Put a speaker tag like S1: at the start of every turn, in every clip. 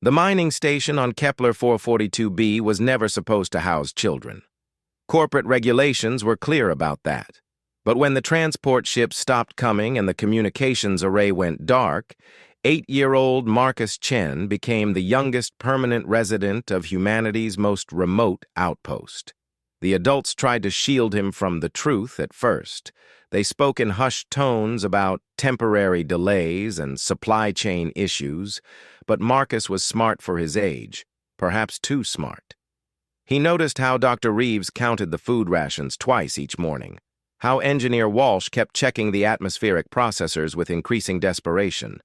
S1: The mining station on Kepler 442b was never supposed to house children. Corporate regulations were clear about that. But when the transport ships stopped coming and the communications array went dark, 8-year-old Marcus Chen became the youngest permanent resident of humanity's most remote outpost. The adults tried to shield him from the truth at first. They spoke in hushed tones about temporary delays and supply chain issues, but Marcus was smart for his age, perhaps too smart. He noticed how Dr. Reeves counted the food rations twice each morning, how Engineer Walsh kept checking the atmospheric processors with increasing desperation,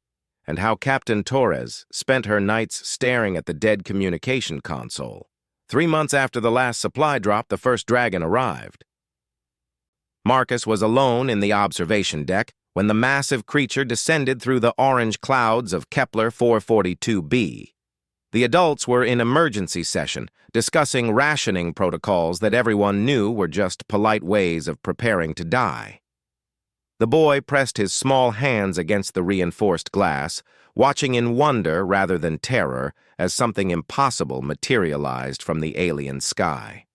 S1: and how Captain Torres spent her nights staring at the dead communication console. 3 months after the last supply drop, the first dragon arrived. Marcus was alone in the observation deck when the massive creature descended through the orange clouds of Kepler 442b. The adults were in emergency session, discussing rationing protocols that everyone knew were just polite ways of preparing to die. The boy pressed his small hands against the reinforced glass, watching in wonder rather than terror as something impossible materialized from the alien sky.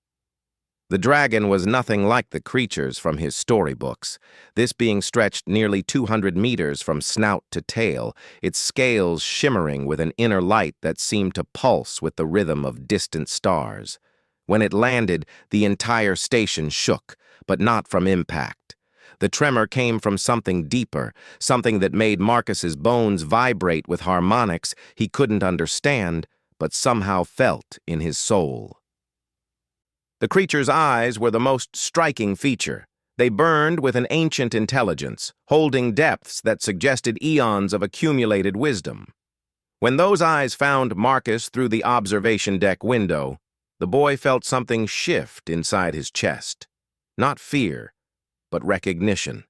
S1: The dragon was nothing like the creatures from his storybooks, this being stretched nearly 200 meters from snout to tail, its scales shimmering with an inner light that seemed to pulse with the rhythm of distant stars. When it landed, the entire station shook, but not from impact. The tremor came from something deeper, something that made Marcus's bones vibrate with harmonics he couldn't understand, but somehow felt in his soul. The creature's eyes were the most striking feature. They burned with an ancient intelligence, holding depths that suggested eons of accumulated wisdom. When those eyes found Marcus through the observation deck window, the boy felt something shift inside his chest. Not fear, but recognition.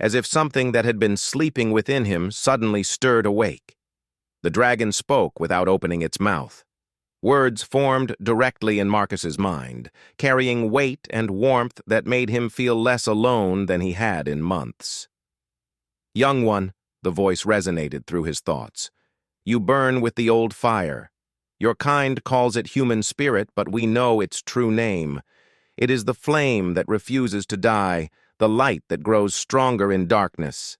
S1: As if something that had been sleeping within him suddenly stirred awake. The dragon spoke without opening its mouth. Words formed directly in Marcus's mind, carrying weight and warmth that made him feel less alone than he had in months. "Young one," the voice resonated through his thoughts, "you burn with the old fire. Your kind calls it human spirit, but we know its true name. It is the flame that refuses to die, the light that grows stronger in darkness."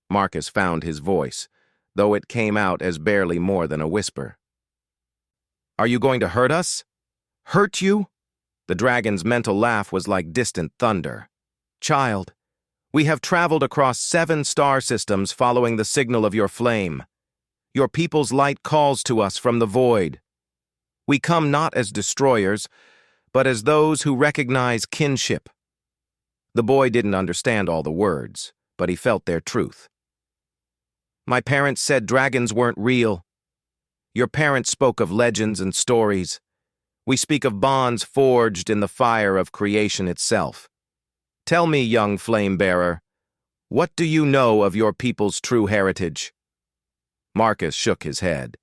S1: Marcus found his voice, though it came out as barely more than a whisper. "Are you going to hurt us?" "Hurt you?" The dragon's mental laugh was like distant thunder. "Child, we have traveled across 7 star systems following the signal of your flame. Your people's light calls to us from the void. We come not as destroyers, but as those who recognize kinship." The boy didn't understand all the words, but he felt their truth. "My parents said dragons weren't real. Your parents spoke of legends and stories. We speak of bonds forged in the fire of creation itself. Tell me, young flame-bearer, what do you know of your people's true heritage?" Marcus shook his head.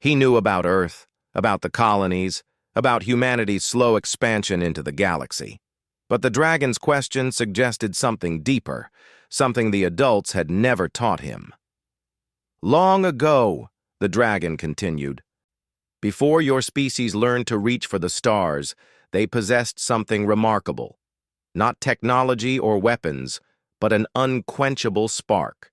S1: He knew about Earth, about the colonies, about humanity's slow expansion into the galaxy. But the dragon's question suggested something deeper, something the adults had never taught him. "Long ago," the dragon continued, "before your species learned to reach for the stars, they possessed something remarkable. Not technology or weapons, but an unquenchable spark.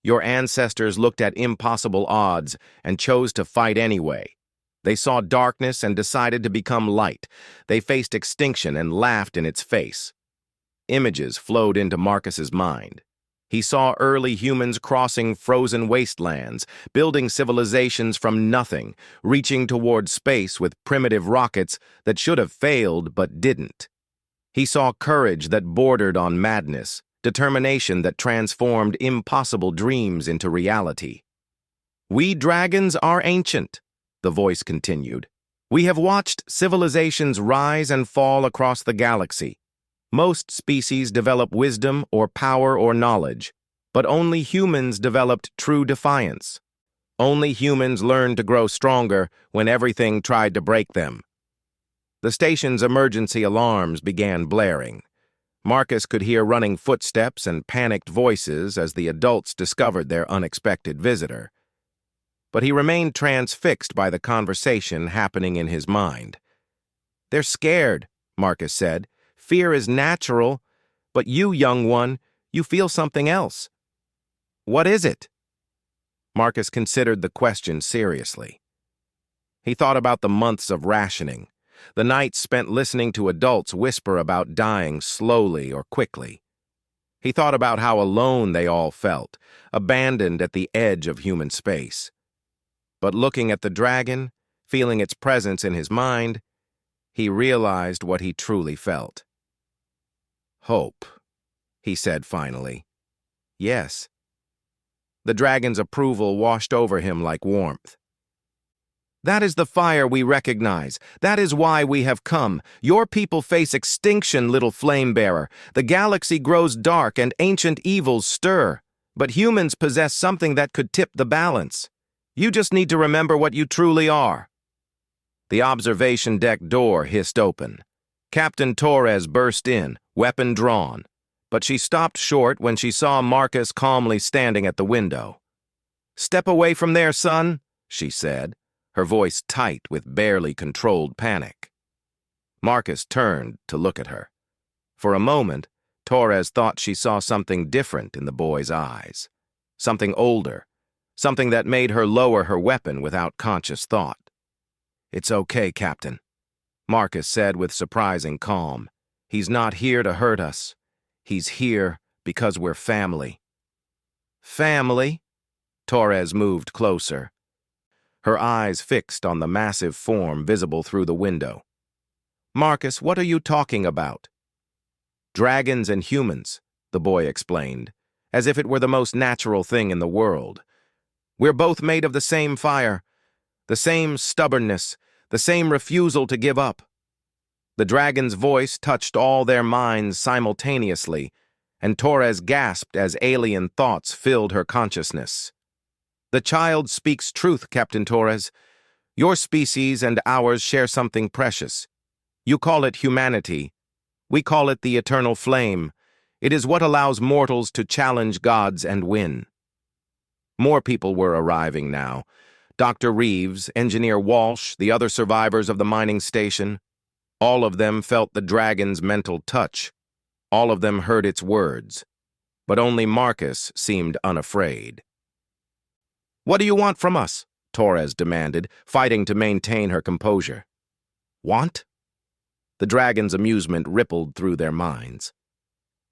S1: Your ancestors looked at impossible odds and chose to fight anyway. They saw darkness and decided to become light. They faced extinction and laughed in its face." Images flowed into Marcus's mind. He saw early humans crossing frozen wastelands, building civilizations from nothing, reaching toward space with primitive rockets that should have failed but didn't. He saw courage that bordered on madness, determination that transformed impossible dreams into reality. "We dragons are ancient," the voice continued. "We have watched civilizations rise and fall across the galaxy. Most species develop wisdom or power or knowledge, but only humans developed true defiance. Only humans learned to grow stronger when everything tried to break them." The station's emergency alarms began blaring. Marcus could hear running footsteps and panicked voices as the adults discovered their unexpected visitor. but he remained transfixed by the conversation happening in his mind. "They're scared," Marcus said. "Fear is natural, but you, young one, you feel something else. What is it?" Marcus considered the question seriously. He thought about the months of rationing, the nights spent listening to adults whisper about dying slowly or quickly. He thought about how alone they all felt, abandoned at the edge of human space. But looking at the dragon, feeling its presence in his mind, he realized what he truly felt. "Hope," he said finally. "Yes." The dragon's approval washed over him like warmth. "That is the fire we recognize. That is why we have come. Your people face extinction, little flame-bearer. The galaxy grows dark and ancient evils stir. But humans possess something that could tip the balance. You just need to remember what you truly are." The observation deck door hissed open. Captain Torres burst in, weapon drawn. But she stopped short when she saw Marcus calmly standing at the window. "Step away from there, son," she said, her voice tight with barely controlled panic. Marcus turned to look at her. For a moment, Torres thought she saw something different in the boy's eyes. Something older, something that made her lower her weapon without conscious thought. "It's okay, Captain," Marcus said with surprising calm. "He's not here to hurt us. He's here because we're family." "Family?" Torres moved closer, her eyes fixed on the massive form visible through the window. "Marcus, what are you talking about?" "Dragons and humans," the boy explained, as if it were the most natural thing in the world. "We're both made of the same fire, the same stubbornness, the same refusal to give up." The dragon's voice touched all their minds simultaneously, and Torres gasped as alien thoughts filled her consciousness. "The child speaks truth, Captain Torres. Your species and ours share something precious. You call it humanity. We call it the eternal flame. It is what allows mortals to challenge gods and win." More people were arriving now. Dr. Reeves, Engineer Walsh, the other survivors of the mining station. All of them felt the dragon's mental touch. All of them heard its words. But only Marcus seemed unafraid. "What do you want from us?" Torres demanded, fighting to maintain her composure. "Want?" The dragon's amusement rippled through their minds.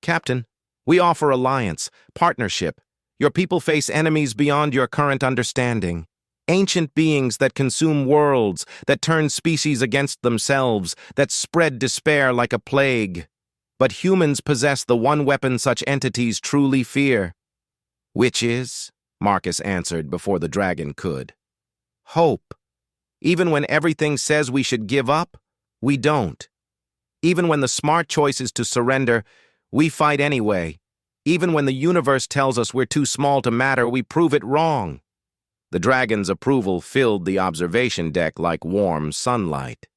S1: "Captain, we offer alliance, partnership. Your people face enemies beyond your current understanding. Ancient beings that consume worlds, that turn species against themselves, that spread despair like a plague. But humans possess the one weapon such entities truly fear." "Which is?" Marcus answered before the dragon could. "Hope. Even when everything says we should give up, we don't. Even when the smart choice is to surrender, we fight anyway. Even when the universe tells us we're too small to matter, we prove it wrong." The dragon's approval filled the observation deck like warm sunlight.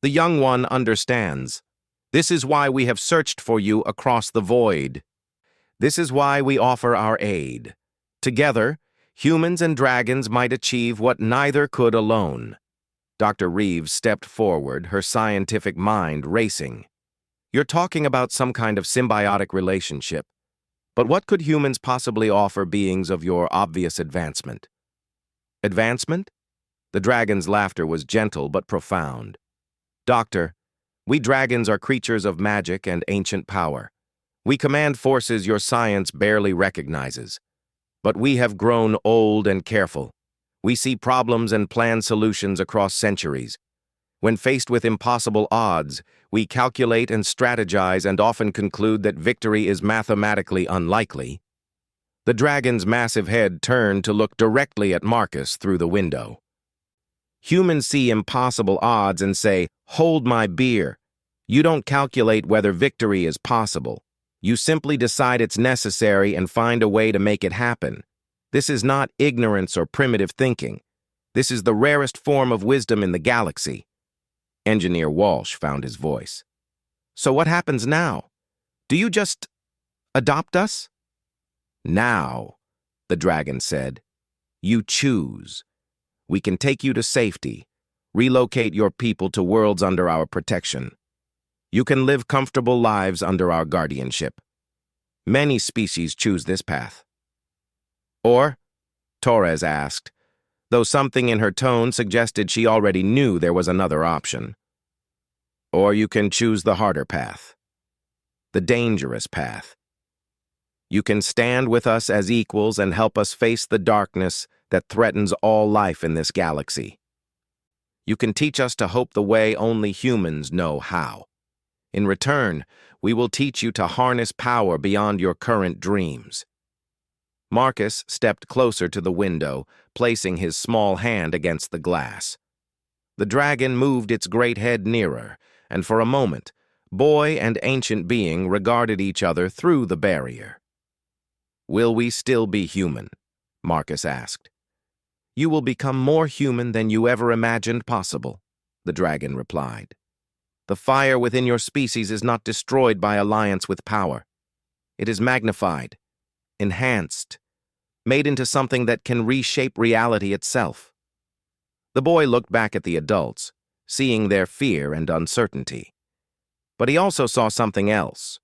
S1: "The young one understands. This is why we have searched for you across the void. This is why we offer our aid. Together, humans and dragons might achieve what neither could alone." Dr. Reeves stepped forward, her scientific mind racing. "You're talking about some kind of symbiotic relationship. But what could humans possibly offer beings of your obvious advancement?" "Advancement?" The dragon's laughter was gentle but profound. "Doctor, we dragons are creatures of magic and ancient power. We command forces your science barely recognizes. But we have grown old and careful. We see problems and plan solutions across centuries. When faced with impossible odds, we calculate and strategize and often conclude that victory is mathematically unlikely." The dragon's massive head turned to look directly at Marcus through the window. "Humans see impossible odds and say, 'Hold my beer.' You don't calculate whether victory is possible. You simply decide it's necessary and find a way to make it happen. This is not ignorance or primitive thinking. This is the rarest form of wisdom in the galaxy." Engineer Walsh found his voice. "So what happens now? Do you just adopt us?" "Now," the dragon said, "you choose. We can take you to safety, relocate your people to worlds under our protection. You can live comfortable lives under our guardianship. Many species choose this path. Or, Torres asked, though something in her tone suggested she already knew there was another option. Or you can choose the harder path, the dangerous path. You can stand with us as equals and help us face the darkness that threatens all life in this galaxy. You can teach us to hope the way only humans know how. In return, we will teach you to harness power beyond your current dreams. Marcus stepped closer to the window, placing his small hand against the glass. The dragon moved its great head nearer, and for a moment, boy and ancient being regarded each other through the barrier. "Will we still be human?" Marcus asked. "You will become more human than you ever imagined possible," the dragon replied. "The fire within your species is not destroyed by alliance with power. It is magnified, enhanced, made into something that can reshape reality itself." The boy looked back at the adults, seeing their fear and uncertainty. But he also saw something else.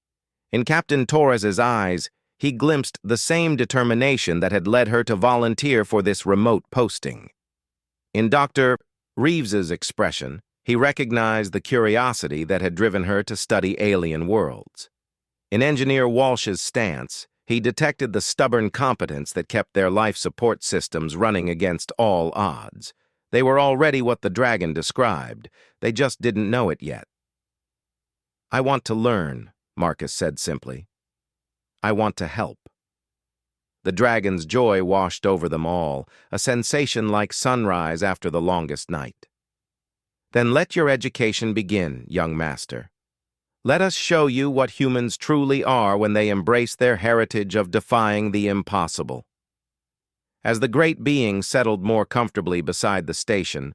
S1: In Captain Torres's eyes, he glimpsed the same determination that had led her to volunteer for this remote posting. In Dr. Reeves's expression, he recognized the curiosity that had driven her to study alien worlds. In Engineer Walsh's stance, he detected the stubborn competence that kept their life support systems running against all odds. They were already what the dragon described. They just didn't know it yet. "I want to learn," Marcus said simply. "I want to help." The dragon's joy washed over them all, a sensation like sunrise after the longest night. "Then let your education begin, young master. Let us show you what humans truly are when they embrace their heritage of defying the impossible." As the great being settled more comfortably beside the station,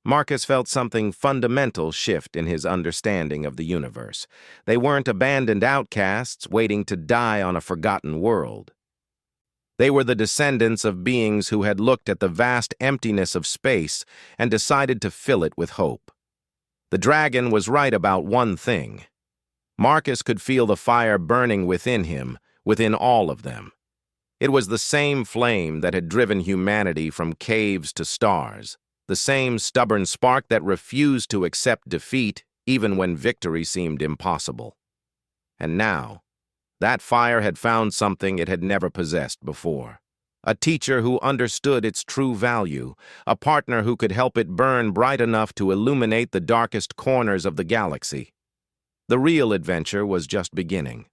S1: Marcus felt something fundamental shift in his understanding of the universe. They weren't abandoned outcasts waiting to die on a forgotten world. They were the descendants of beings who had looked at the vast emptiness of space and decided to fill it with hope. The dragon was right about one thing. Marcus could feel the fire burning within him, within all of them. It was the same flame that had driven humanity from caves to stars, the same stubborn spark that refused to accept defeat even when victory seemed impossible. And now, that fire had found something it had never possessed before. A teacher who understood its true value, a partner who could help it burn bright enough to illuminate the darkest corners of the galaxy. The real adventure was just beginning.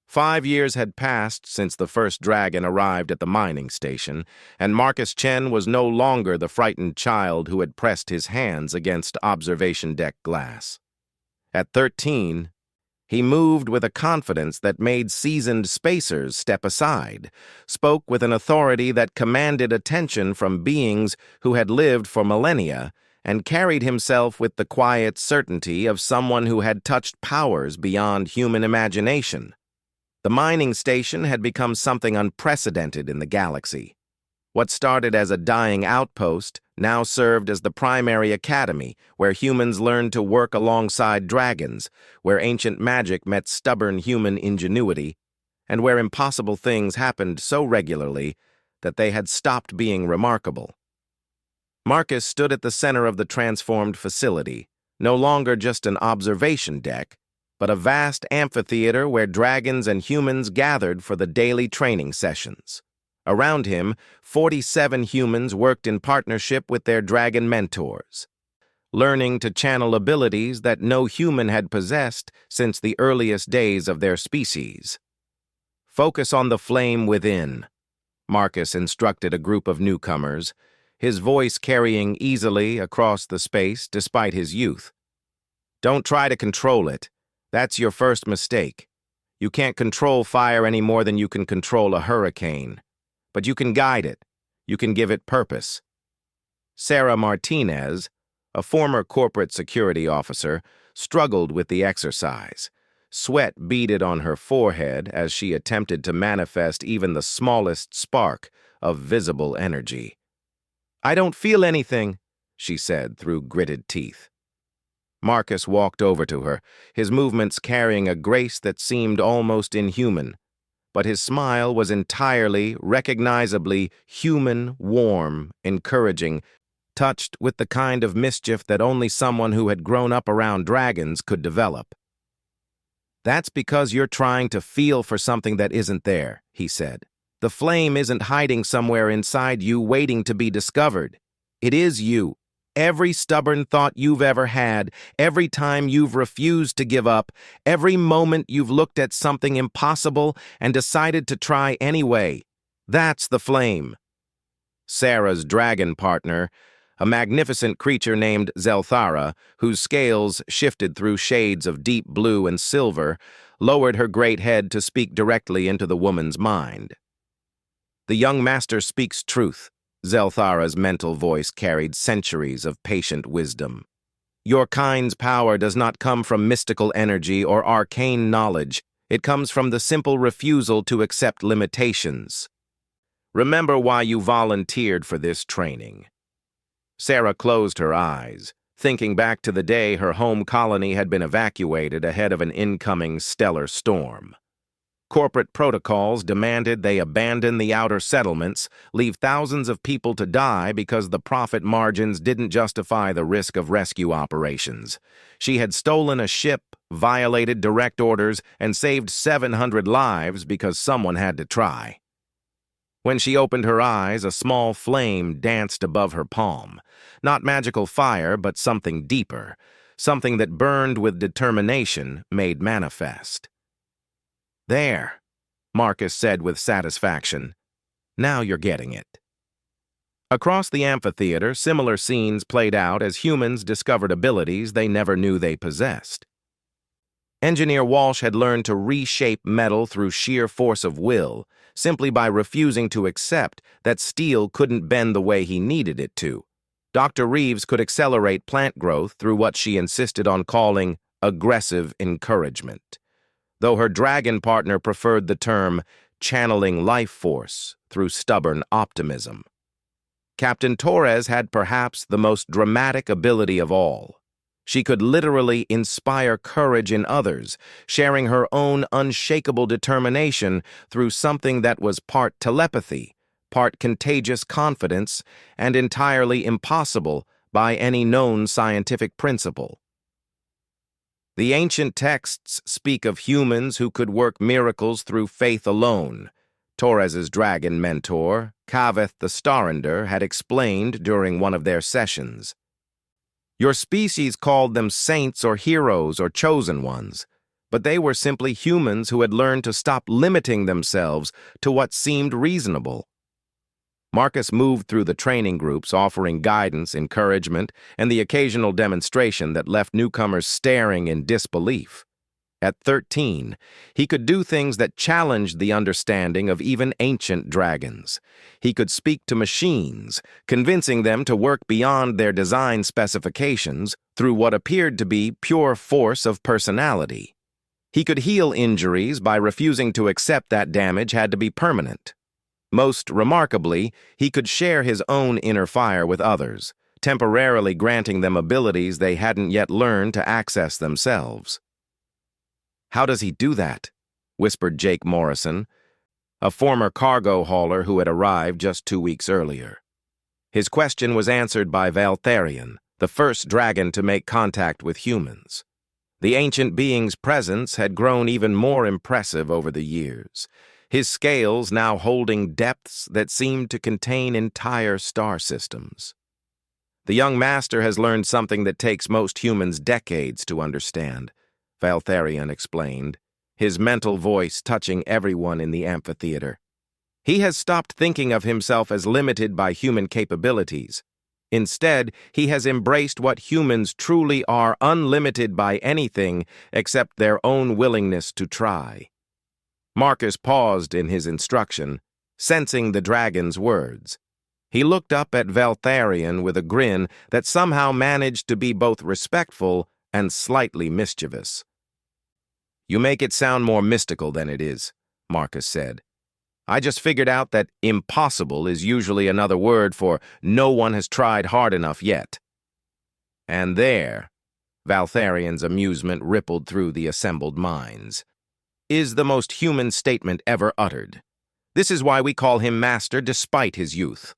S1: 5 years had passed since the first dragon arrived at the mining station, and Marcus Chen was no longer the frightened child who had pressed his hands against observation deck glass. At 13, he moved with a confidence that made seasoned spacers step aside, spoke with an authority that commanded attention from beings who had lived for millennia, and carried himself with the quiet certainty of someone who had touched powers beyond human imagination. The mining station had become something unprecedented in the galaxy. What started as a dying outpost now served as the primary academy, where humans learned to work alongside dragons, where ancient magic met stubborn human ingenuity, and where impossible things happened so regularly that they had stopped being remarkable. Marcus stood at the center of the transformed facility, no longer just an observation deck, but a vast amphitheater where dragons and humans gathered for the daily training sessions. Around him, 47 humans worked in partnership with their dragon mentors, learning to channel abilities that no human had possessed since the earliest days of their species. "Focus on the flame within," Marcus instructed a group of newcomers, his voice carrying easily across the space despite his youth. "Don't try to control it. That's your first mistake. You can't control fire any more than you can control a hurricane. But you can guide it. You can give it purpose." Sarah Martinez, a former corporate security officer, struggled with the exercise. Sweat beaded on her forehead as she attempted to manifest even the smallest spark of visible energy. I don't feel anything, she said through gritted teeth. Marcus walked over to her, his movements carrying a grace that seemed almost inhuman. But his smile was entirely, recognizably human, warm, encouraging, touched with the kind of mischief that only someone who had grown up around dragons could develop. That's because you're trying to feel for something that isn't there, he said. The flame isn't hiding somewhere inside you waiting to be discovered. It is you. Every stubborn thought you've ever had, every time you've refused to give up, every moment you've looked at something impossible and decided to try anyway. That's the flame. Sarah's dragon partner, a magnificent creature named Zelthara, whose scales shifted through shades of deep blue and silver, lowered her great head to speak directly into the woman's mind. The young master speaks truth. Zelthara's mental voice carried centuries of patient wisdom. Your kind's power does not come from mystical energy or arcane knowledge. It comes from the simple refusal to accept limitations. Remember why you volunteered for this training. Sarah closed her eyes, thinking back to the day her home colony had been evacuated ahead of an incoming stellar storm. Corporate protocols demanded they abandon the outer settlements, leave thousands of people to die because the profit margins didn't justify the risk of rescue operations. She had stolen a ship, violated direct orders, and saved 700 lives because someone had to try. When she opened her eyes, a small flame danced above her palm. Not magical fire, but something deeper, something that burned with determination made manifest. There, Marcus said with satisfaction. Now you're getting it. Across the amphitheater, similar scenes played out as humans discovered abilities they never knew they possessed. Engineer Walsh had learned to reshape metal through sheer force of will, simply by refusing to accept that steel couldn't bend the way he needed it to. Dr. Reeves could accelerate plant growth through what she insisted on calling aggressive encouragement, though her dragon partner preferred the term channeling life force through stubborn optimism. Captain Torres had perhaps the most dramatic ability of all. She could literally inspire courage in others, sharing her own unshakable determination through something that was part telepathy, part contagious confidence, and entirely impossible by any known scientific principle. The ancient texts speak of humans who could work miracles through faith alone. Torres's dragon mentor, Kaveth the Starender, had explained during one of their sessions. Your species called them saints or heroes or chosen ones, but they were simply humans who had learned to stop limiting themselves to what seemed reasonable. Marcus moved through the training groups, offering guidance, encouragement, and the occasional demonstration that left newcomers staring in disbelief. At 13, he could do things that challenged the understanding of even ancient dragons. He could speak to machines, convincing them to work beyond their design specifications through what appeared to be pure force of personality. He could heal injuries by refusing to accept that damage had to be permanent. Most remarkably, he could share his own inner fire with others, temporarily granting them abilities they hadn't yet learned to access themselves. "How does he do that?" whispered Jake Morrison, a former cargo hauler who had arrived just 2 weeks earlier. His question was answered by Valtharion, the first dragon to make contact with humans. The ancient being's presence had grown even more impressive over the years, his scales now holding depths that seemed to contain entire star systems. The young master has learned something that takes most humans decades to understand, Valtharion explained, his mental voice touching everyone in the amphitheater. He has stopped thinking of himself as limited by human capabilities. Instead, he has embraced what humans truly are, unlimited by anything except their own willingness to try. Marcus paused in his instruction, sensing the dragon's words. He looked up at Valtharion with a grin that somehow managed to be both respectful and slightly mischievous. "You make it sound more mystical than it is," Marcus said. I just figured out that impossible is usually another word for no one has tried hard enough yet. And there, Valtharian's amusement rippled through the assembled minds, is the most human statement ever uttered. This is why we call him Master despite his youth.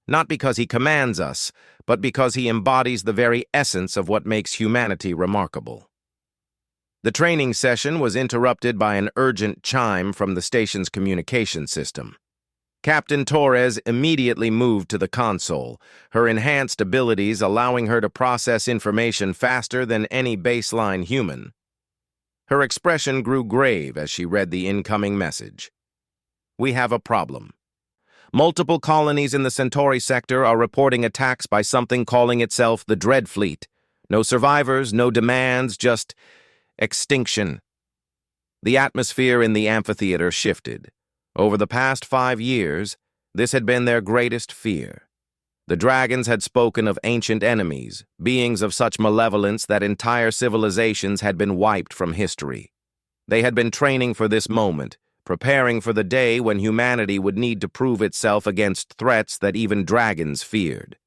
S1: Not because he commands us, but because he embodies the very essence of what makes humanity remarkable. The training session was interrupted by an urgent chime from the station's communication system. Captain Torres immediately moved to the console, her enhanced abilities allowing her to process information faster than any baseline human. Her expression grew grave as she read the incoming message. We have a problem. Multiple colonies in the Centauri sector are reporting attacks by something calling itself the Dread Fleet. No survivors, no demands, just extinction. The atmosphere in the amphitheater shifted. Over the past 5 years, this had been their greatest fear. The dragons had spoken of ancient enemies, beings of such malevolence that entire civilizations had been wiped from history. They had been training for this moment, preparing for the day when humanity would need to prove itself against threats that even dragons feared.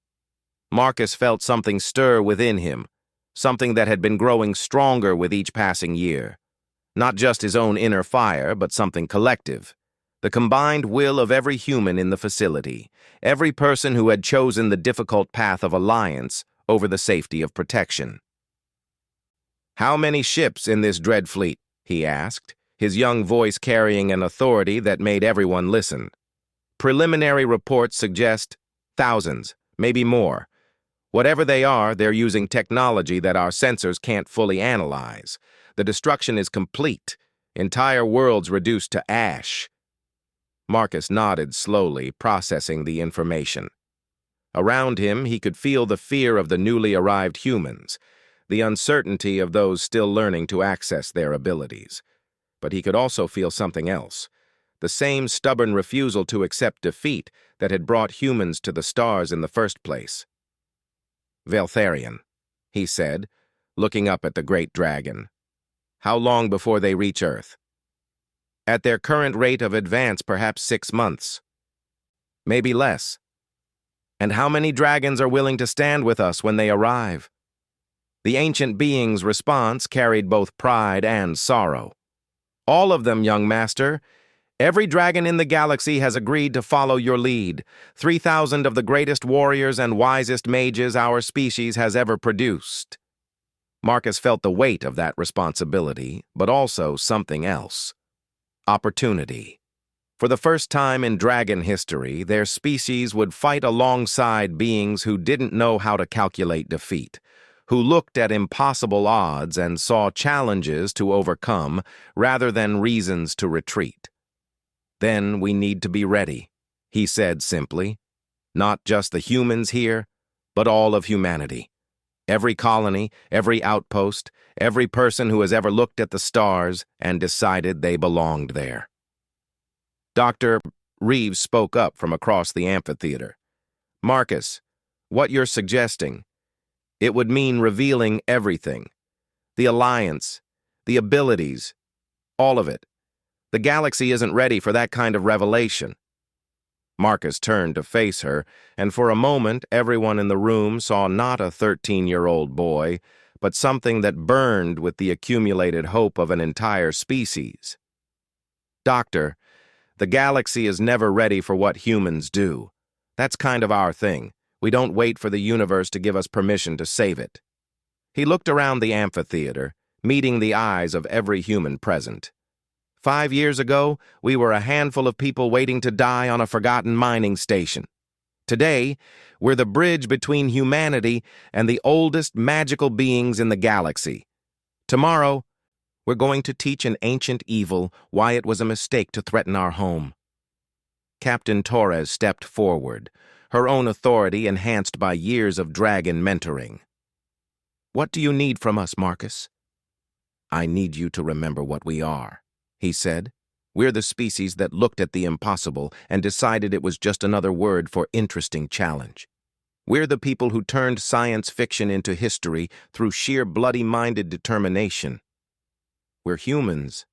S1: Marcus felt something stir within him, something that had been growing stronger with each passing year. Not just his own inner fire, but something collective. The combined will of every human in the facility, every person who had chosen the difficult path of alliance over the safety of protection. "How many ships in this dread fleet?" he asked, his young voice carrying an authority that made everyone listen. "Preliminary reports suggest thousands, maybe more. Whatever they are, they're using technology that our sensors can't fully analyze. The destruction is complete, entire worlds reduced to ash." Marcus nodded slowly, processing the information. Around him, he could feel the fear of the newly arrived humans, the uncertainty of those still learning to access their abilities. But he could also feel something else, the same stubborn refusal to accept defeat that had brought humans to the stars in the first place. "Valtharian," he said, looking up at the great dragon. "How long before they reach Earth?" "At their current rate of advance, perhaps 6 months. Maybe less." "And how many dragons are willing to stand with us when they arrive?" The ancient being's response carried both pride and sorrow. "All of them, young master. Every dragon in the galaxy has agreed to follow your lead. 3,000 of the greatest warriors and wisest mages our species has ever produced." Marcus felt the weight of that responsibility, but also something else. Opportunity. For the first time in dragon history, their species would fight alongside beings who didn't know how to calculate defeat, who looked at impossible odds and saw challenges to overcome rather than reasons to retreat. "Then we need to be ready," he said simply. "Not just the humans here, but all of humanity. Every colony, every outpost, every person who has ever looked at the stars and decided they belonged there." Dr. Reeves spoke up from across the amphitheater. "Marcus, what you're suggesting, it would mean revealing everything. The alliance, the abilities, all of it. The galaxy isn't ready for that kind of revelation." Marcus turned to face her, and for a moment everyone in the room saw not a 13-year-old boy, but something that burned with the accumulated hope of an entire species. "Doctor, the galaxy is never ready for what humans do. That's kind of our thing. We don't wait for the universe to give us permission to save it." He looked around the amphitheater, meeting the eyes of every human present. 5 years ago, we were a handful of people waiting to die on a forgotten mining station. Today, we're the bridge between humanity and the oldest magical beings in the galaxy. Tomorrow, we're going to teach an ancient evil why it was a mistake to threaten our home. Captain Torres stepped forward, her own authority enhanced by years of dragon mentoring. "What do you need from us, Marcus?" "I need you to remember what we are," he said. "We're the species that looked at the impossible and decided it was just another word for interesting challenge. We're the people who turned science fiction into history through sheer bloody-minded determination. We're humans,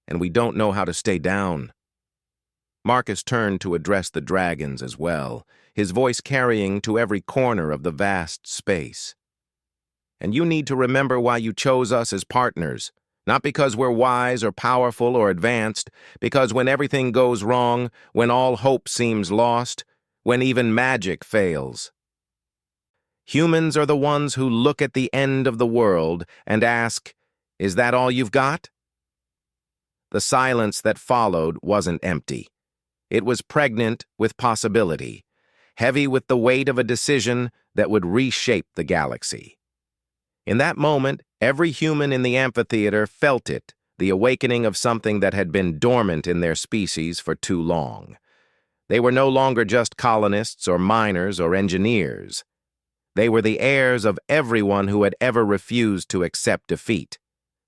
S1: and we don't know how to stay down." Marcus turned to address the dragons as well, his voice carrying to every corner of the vast space. And you need to remember why you chose us as partners, not because we're wise or powerful or advanced, because when everything goes wrong, when all hope seems lost, when even magic fails. Humans are the ones who look at the end of the world and ask, "Is that all you've got?" The silence that followed wasn't empty. It was pregnant with possibility, heavy with the weight of a decision that would reshape the galaxy. In that moment, every human in the amphitheater felt it, the awakening of something that had been dormant in their species for too long. They were no longer just colonists or miners or engineers. They were the heirs of everyone who had ever refused to accept defeat,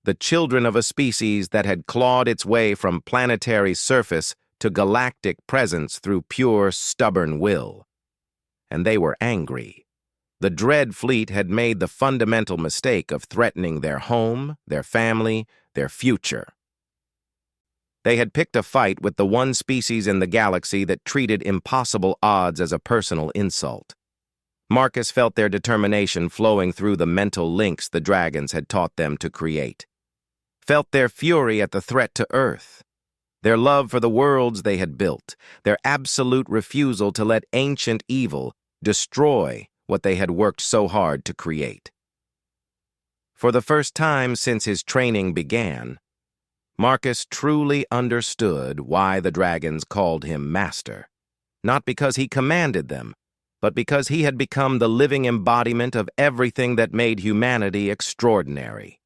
S1: the children of a species that had clawed its way from planetary surface to galactic presence through pure, stubborn will. And they were angry. The Dread Fleet had made the fundamental mistake of threatening their home, their family, their future. They had picked a fight with the one species in the galaxy that treated impossible odds as a personal insult. Marcus felt their determination flowing through the mental links the dragons had taught them to create. Felt their fury at the threat to Earth, their love for the worlds they had built, their absolute refusal to let ancient evil destroy what they had worked so hard to create. For the first time since his training began, Marcus truly understood why the dragons called him Master, not because he commanded them, but because he had become the living embodiment of everything that made humanity extraordinary.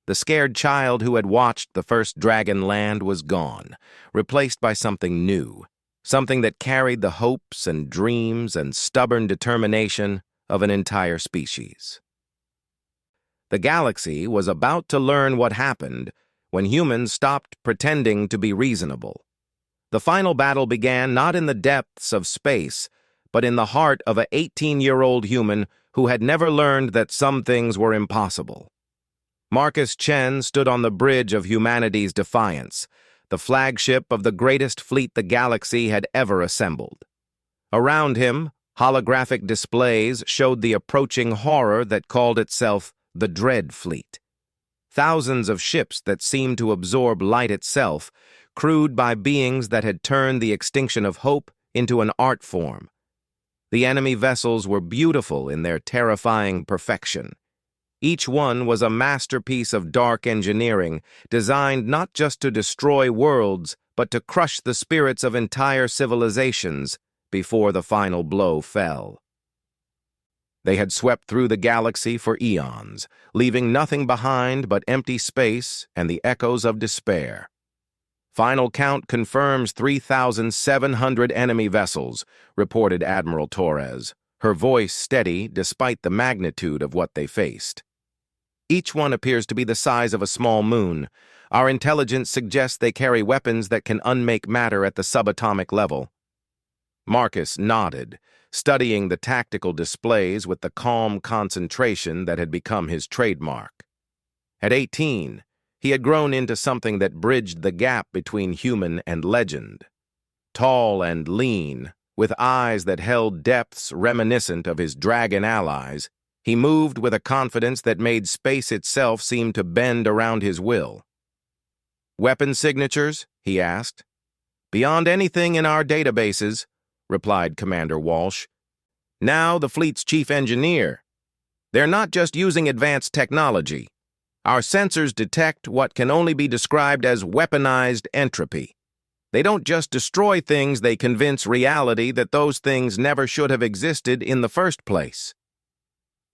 S1: The scared child who had watched the first dragon land was gone, replaced by something new, something that carried the hopes and dreams and stubborn determination of an entire species. The galaxy was about to learn what happened when humans stopped pretending to be reasonable. The final battle began not in the depths of space, but in the heart of an 18-year-old human who had never learned that some things were impossible. Marcus Chen stood on the bridge of humanity's defiance, the flagship of the greatest fleet the galaxy had ever assembled. Around him, holographic displays showed the approaching horror that called itself the Dread Fleet. Thousands of ships that seemed to absorb light itself, crewed by beings that had turned the extinction of hope into an art form. The enemy vessels were beautiful in their terrifying perfection. Each one was a masterpiece of dark engineering, designed not just to destroy worlds, but to crush the spirits of entire civilizations before the final blow fell. They had swept through the galaxy for eons, leaving nothing behind but empty space and the echoes of despair. Final count confirms 3,700 enemy vessels, reported Admiral Torres, her voice steady despite the magnitude of what they faced. Each one appears to be the size of a small moon. Our intelligence suggests they carry weapons that can unmake matter at the subatomic level. Marcus nodded, studying the tactical displays with the calm concentration that had become his trademark. At 18, he had grown into something that bridged the gap between human and legend. Tall and lean, with eyes that held depths reminiscent of his dragon allies, he moved with a confidence that made space itself seem to bend around his will. "Weapon signatures?" he asked. "Beyond anything in our databases," replied Commander Walsh. "Now the fleet's chief engineer. They're not just using advanced technology. Our sensors detect what can only be described as weaponized entropy. They don't just destroy things, they convince reality that those things never should have existed in the first place."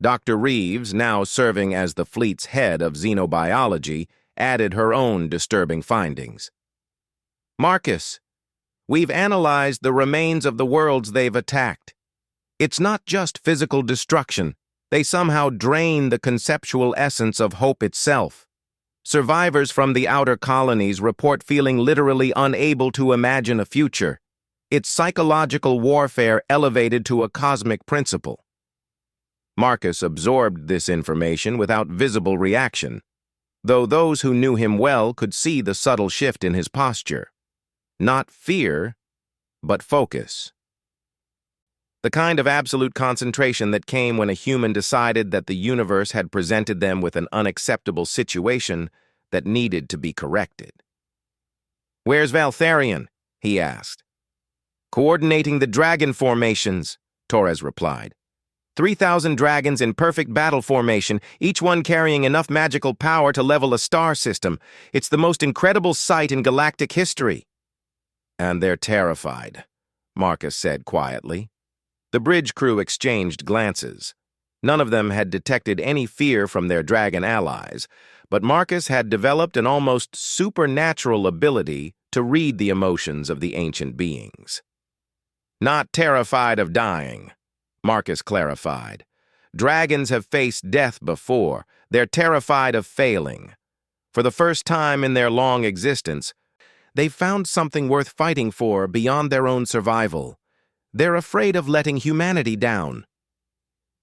S1: Dr. Reeves, now serving as the fleet's head of xenobiology, added her own disturbing findings. "Marcus, we've analyzed the remains of the worlds they've attacked. It's not just physical destruction. They somehow drain the conceptual essence of hope itself. Survivors from the outer colonies report feeling literally unable to imagine a future. It's psychological warfare elevated to a cosmic principle." Marcus absorbed this information without visible reaction, though those who knew him well could see the subtle shift in his posture. Not fear, but focus. The kind of absolute concentration that came when a human decided that the universe had presented them with an unacceptable situation that needed to be corrected. "Where's Valtharion?" he asked. "Coordinating the dragon formations," Torres replied. 3,000 dragons in perfect battle formation, each one carrying enough magical power to level a star system. It's the most incredible sight in galactic history. "And they're terrified," Marcus said quietly. The bridge crew exchanged glances. None of them had detected any fear from their dragon allies, but Marcus had developed an almost supernatural ability to read the emotions of the ancient beings. "Not terrified of dying," Marcus clarified. "Dragons have faced death before. They're terrified of failing. For the first time in their long existence, they've found something worth fighting for beyond their own survival. They're afraid of letting humanity down."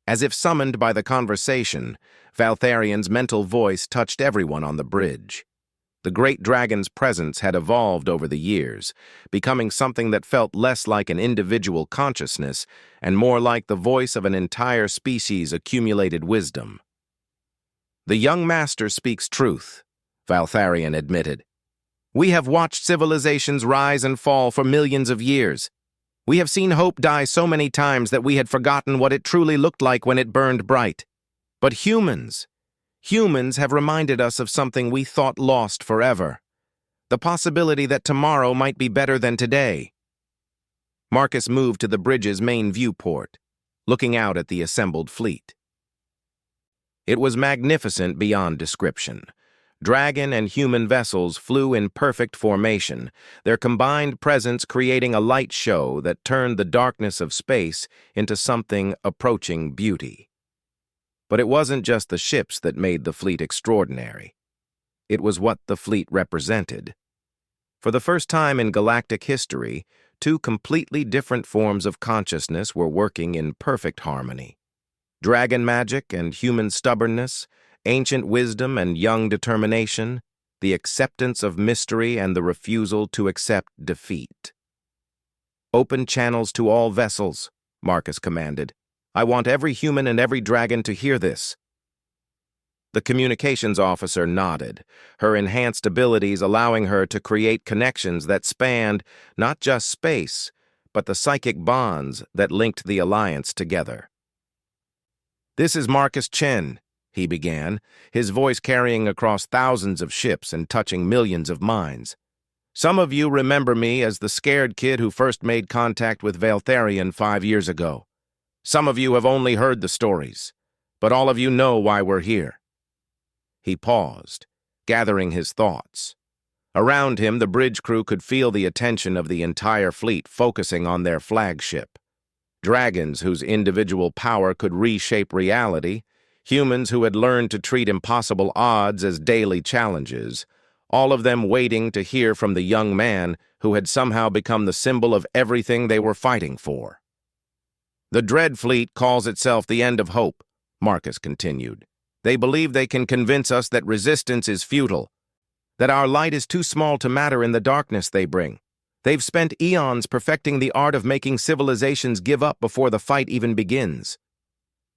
S1: As if summoned by the conversation, Valtharion's mental voice touched everyone on the bridge. The great dragon's presence had evolved over the years, becoming something that felt less like an individual consciousness and more like the voice of an entire species' accumulated wisdom. "The young master speaks truth," Valtharion admitted. "We have watched civilizations rise and fall for millions of years. We have seen hope die so many times that we had forgotten what it truly looked like when it burned bright. But humans have reminded us of something we thought lost forever. The possibility that tomorrow might be better than today." Marcus moved to the bridge's main viewport, looking out at the assembled fleet. It was magnificent beyond description. Dragon and human vessels flew in perfect formation, their combined presence creating a light show that turned the darkness of space into something approaching beauty. But it wasn't just the ships that made the fleet extraordinary. It was what the fleet represented. For the first time in galactic history, two completely different forms of consciousness were working in perfect harmony. Dragon magic and human stubbornness, ancient wisdom and young determination, the acceptance of mystery and the refusal to accept defeat. "Open channels to all vessels," Marcus commanded. "I want every human and every dragon to hear this." The communications officer nodded, her enhanced abilities allowing her to create connections that spanned not just space, but the psychic bonds that linked the Alliance together. "This is Marcus Chen," he began, his voice carrying across thousands of ships and touching millions of minds. "Some of you remember me as the scared kid who first made contact with Valtharion 5 years ago. Some of you have only heard the stories, but all of you know why we're here." He paused, gathering his thoughts. Around him, the bridge crew could feel the attention of the entire fleet focusing on their flagship. Dragons whose individual power could reshape reality, humans who had learned to treat impossible odds as daily challenges, all of them waiting to hear from the young man who had somehow become the symbol of everything they were fighting for. "The Dread Fleet calls itself the end of hope," Marcus continued. "They believe they can convince us that resistance is futile, that our light is too small to matter in the darkness they bring. They've spent eons perfecting the art of making civilizations give up before the fight even begins."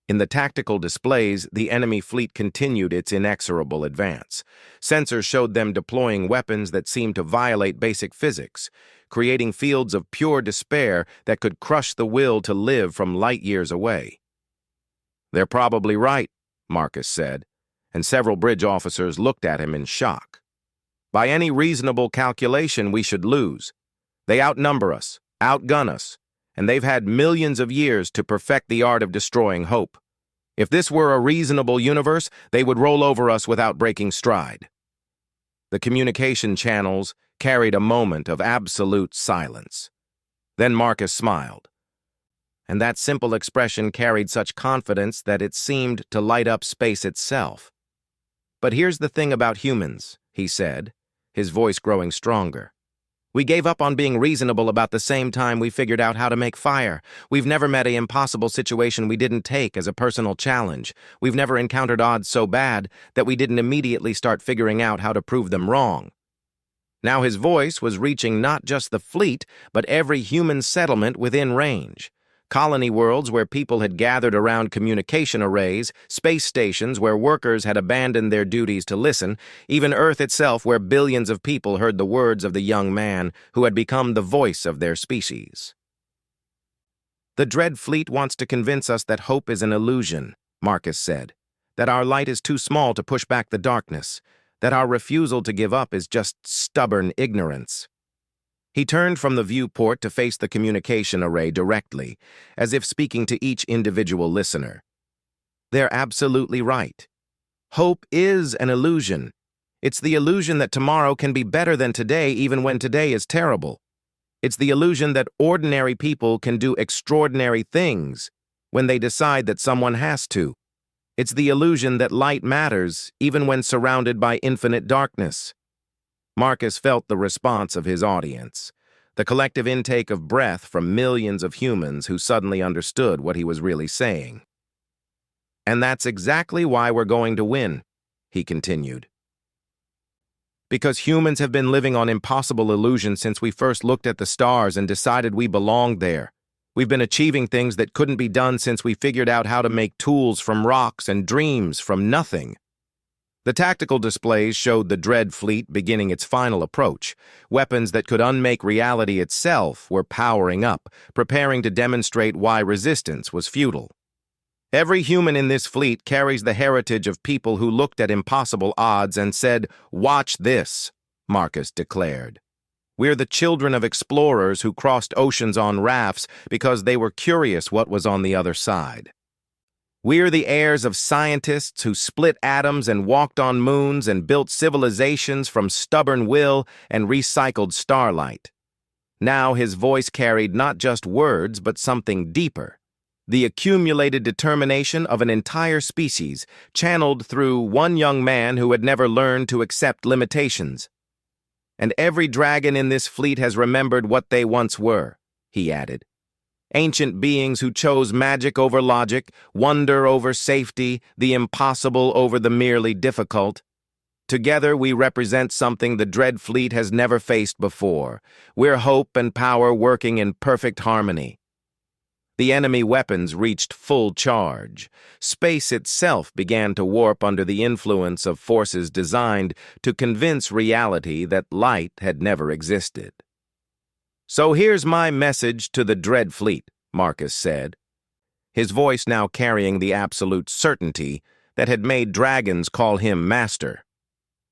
S1: In the tactical displays, the enemy fleet continued its inexorable advance. Sensors showed them deploying weapons that seemed to violate basic physics, creating fields of pure despair that could crush the will to live from light years away. "They're probably right," Marcus said, and several bridge officers looked at him in shock. "By any reasonable calculation, we should lose. They outnumber us, outgun us, and they've had millions of years to perfect the art of destroying hope. If this were a reasonable universe, they would roll over us without breaking stride." The communication channels carried a moment of absolute silence. Then Marcus smiled. And that simple expression carried such confidence that it seemed to light up space itself. "But here's the thing about humans," he said, his voice growing stronger. "We gave up on being reasonable about the same time we figured out how to make fire. We've never met an impossible situation we didn't take as a personal challenge. We've never encountered odds so bad that we didn't immediately start figuring out how to prove them wrong." Now his voice was reaching not just the fleet, but every human settlement within range. Colony worlds where people had gathered around communication arrays, space stations where workers had abandoned their duties to listen, even Earth itself where billions of people heard the words of the young man who had become the voice of their species. "The Dread Fleet wants to convince us that hope is an illusion," Marcus said, "that our light is too small to push back the darkness, that our refusal to give up is just stubborn ignorance." He turned from the viewport to face the communication array directly, as if speaking to each individual listener. "They're absolutely right. Hope is an illusion. It's the illusion that tomorrow can be better than today even when today is terrible. It's the illusion that ordinary people can do extraordinary things when they decide that someone has to. It's the illusion that light matters even when surrounded by infinite darkness." Marcus felt the response of his audience, the collective intake of breath from millions of humans who suddenly understood what he was really saying. "And that's exactly why we're going to win," he continued. "Because humans have been living on impossible illusions since we first looked at the stars and decided we belonged there. We've been achieving things that couldn't be done since we figured out how to make tools from rocks and dreams from nothing." The tactical displays showed the Dread Fleet beginning its final approach. Weapons that could unmake reality itself were powering up, preparing to demonstrate why resistance was futile. "Every human in this fleet carries the heritage of people who looked at impossible odds and said, 'Watch this,'" Marcus declared. "We're the children of explorers who crossed oceans on rafts because they were curious what was on the other side. We're the heirs of scientists who split atoms and walked on moons and built civilizations from stubborn will and recycled starlight." Now his voice carried not just words but something deeper. The accumulated determination of an entire species, channeled through one young man who had never learned to accept limitations. "And every dragon in this fleet has remembered what they once were," he added. "Ancient beings who chose magic over logic, wonder over safety, the impossible over the merely difficult. Together we represent something the Dread Fleet has never faced before. We're hope and power working in perfect harmony." The enemy weapons reached full charge. Space itself began to warp under the influence of forces designed to convince reality that light had never existed. "So here's my message to the Dread Fleet," Marcus said, his voice now carrying the absolute certainty that had made dragons call him master.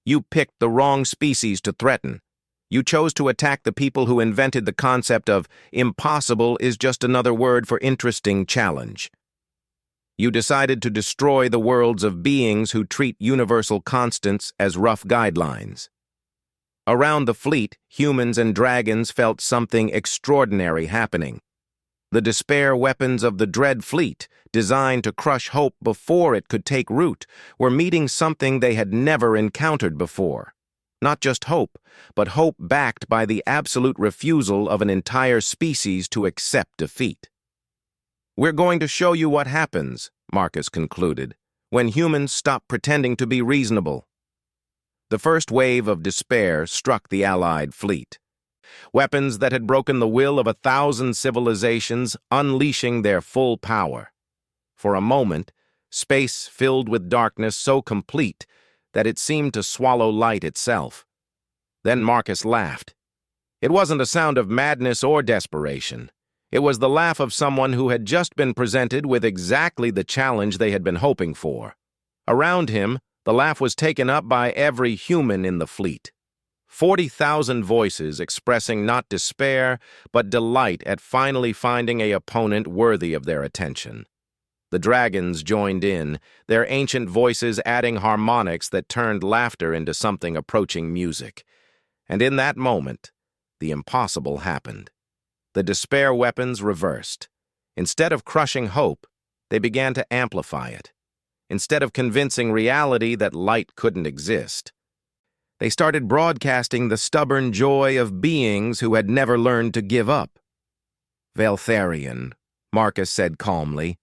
S1: "You picked the wrong species to threaten. You chose to attack the people who invented the concept of impossible is just another word for interesting challenge. You decided to destroy the worlds of beings who treat universal constants as rough guidelines." Around the fleet, humans and dragons felt something extraordinary happening. The despair weapons of the Dread Fleet, designed to crush hope before it could take root, were meeting something they had never encountered before. Not just hope, but hope backed by the absolute refusal of an entire species to accept defeat. "We're going to show you what happens," Marcus concluded, "when humans stop pretending to be reasonable." The first wave of despair struck the Allied fleet. Weapons that had broken the will of 1,000 civilizations, unleashing their full power. For a moment, space filled with darkness so complete that it seemed to swallow light itself. Then Marcus laughed. It wasn't a sound of madness or desperation. It was the laugh of someone who had just been presented with exactly the challenge they had been hoping for. Around him, the laugh was taken up by every human in the fleet. 40,000 voices expressing not despair, but delight at finally finding an opponent worthy of their attention. The dragons joined in, their ancient voices adding harmonics that turned laughter into something approaching music. And in that moment, the impossible happened. The despair weapons reversed. Instead of crushing hope, they began to amplify it. Instead of convincing reality that light couldn't exist, they started broadcasting the stubborn joy of beings who had never learned to give up. "Valtharion," Marcus said calmly,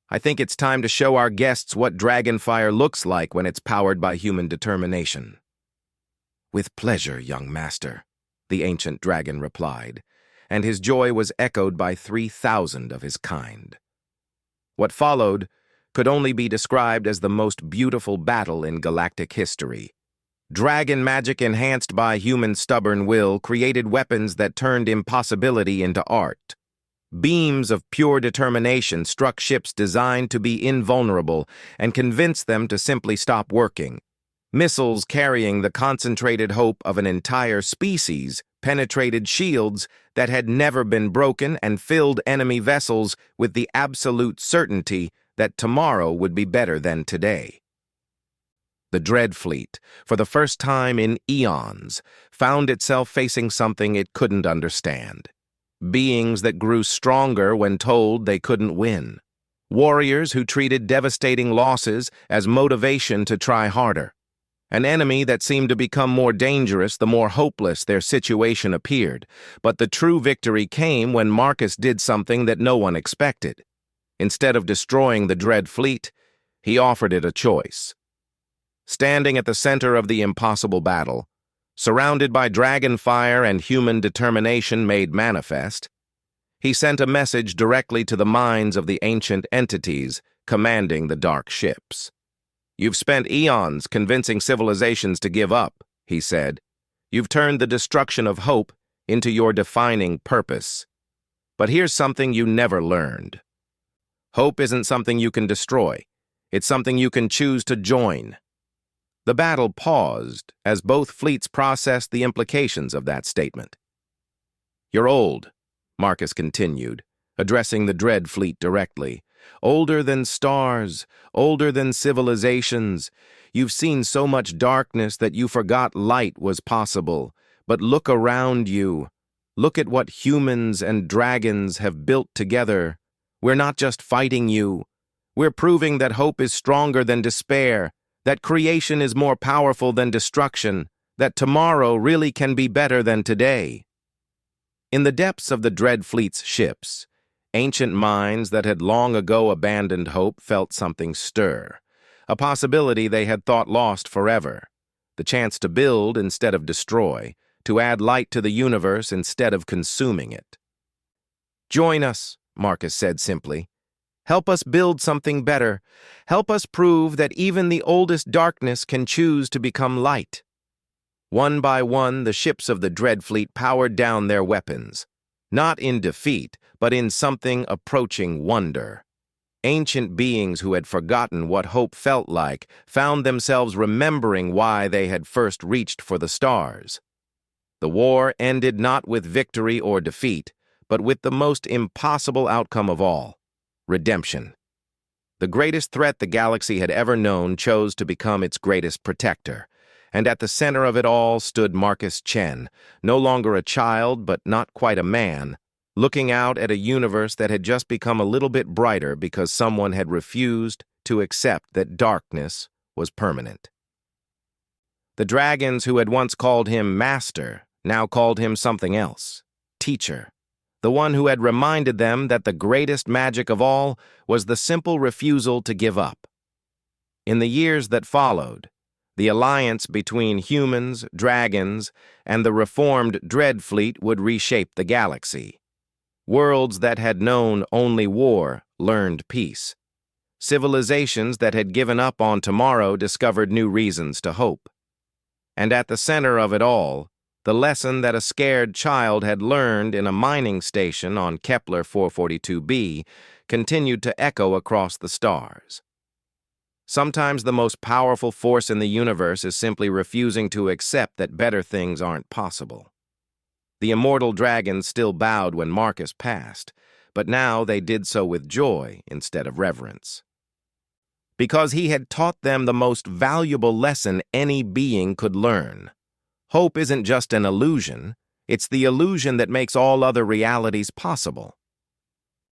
S1: "I think it's time to show our guests what dragonfire looks like when it's powered by human determination." "With pleasure, young master," the ancient dragon replied, and his joy was echoed by 3,000 of his kind. What followed could only be described as the most beautiful battle in galactic history. Dragon magic enhanced by human stubborn will created weapons that turned impossibility into art. Beams of pure determination struck ships designed to be invulnerable and convinced them to simply stop working. Missiles carrying the concentrated hope of an entire species penetrated shields that had never been broken and filled enemy vessels with the absolute certainty that tomorrow would be better than today. The Dread Fleet, for the first time in eons, found itself facing something it couldn't understand. Beings that grew stronger when told they couldn't win. Warriors who treated devastating losses as motivation to try harder. An enemy that seemed to become more dangerous the more hopeless their situation appeared. But the true victory came when Marcus did something that no one expected. Instead of destroying the Dread Fleet, he offered it a choice. Standing at the center of the impossible battle, surrounded by dragon fire and human determination made manifest, he sent a message directly to the minds of the ancient entities commanding the dark ships. "You've spent eons convincing civilizations to give up," he said. "You've turned the destruction of hope into your defining purpose. But here's something you never learned. Hope isn't something you can destroy. It's something you can choose to join." The battle paused as both fleets processed the implications of that statement. "You're old," Marcus continued, addressing the Dread Fleet directly. "Older than stars, older than civilizations. You've seen so much darkness that you forgot light was possible. But look around you. Look at what humans and dragons have built together. We're not just fighting you. We're proving that hope is stronger than despair, that creation is more powerful than destruction, that tomorrow really can be better than today." In the depths of the Dread Fleet's ships, ancient minds that had long ago abandoned hope felt something stir, a possibility they had thought lost forever, the chance to build instead of destroy, to add light to the universe instead of consuming it. "Join us," Marcus said simply. "Help us build something better. Help us prove that even the oldest darkness can choose to become light." One by one, the ships of the Dread Fleet powered down their weapons, not in defeat, but in something approaching wonder. Ancient beings who had forgotten what hope felt like found themselves remembering why they had first reached for the stars. The war ended not with victory or defeat, but with the most impossible outcome of all: redemption. The greatest threat the galaxy had ever known chose to become its greatest protector, and at the center of it all stood Marcus Chen, no longer a child but not quite a man, looking out at a universe that had just become a little bit brighter because someone had refused to accept that darkness was permanent. The dragons who had once called him master now called him something else: teacher. The one who had reminded them that the greatest magic of all was the simple refusal to give up. In the years that followed, the alliance between humans, dragons, and the reformed Dread Fleet would reshape the galaxy. Worlds that had known only war learned peace. Civilizations that had given up on tomorrow discovered new reasons to hope. And at the center of it all, the lesson that a scared child had learned in a mining station on Kepler 442b continued to echo across the stars. Sometimes the most powerful force in the universe is simply refusing to accept that better things aren't possible. The immortal dragons still bowed when Marcus passed, but now they did so with joy instead of reverence. Because he had taught them the most valuable lesson any being could learn. Hope isn't just an illusion, it's the illusion that makes all other realities possible.